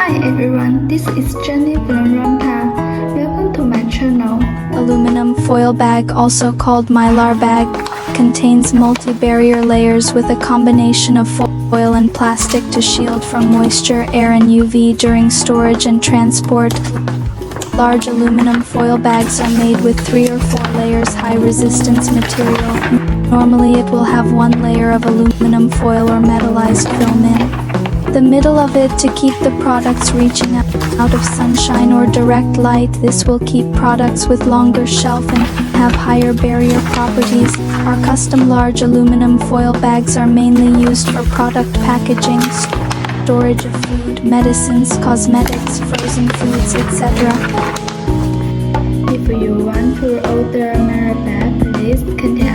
Hi everyone, this is Jenny from RinPac. Welcome to my channel. Aluminum foil bag, also called Mylar bag, contains multi-barrier layers with a combination of foil and plastic to shield from moisture, air and UV during storage and transport. Large aluminum foil bags are made with 3 or 4 layers high-resistance material. Normally it will have 1 layer of aluminum foil or metalized film in the middle of it to keep the products reaching out of sunshine or direct light. This will keep products with longer shelf and have higher barrier properties. Our custom large aluminum foil bags are mainly used for product packaging, storage of food, medicines, cosmetics, frozen foods, etc. If you want to order Mylar bag, please contact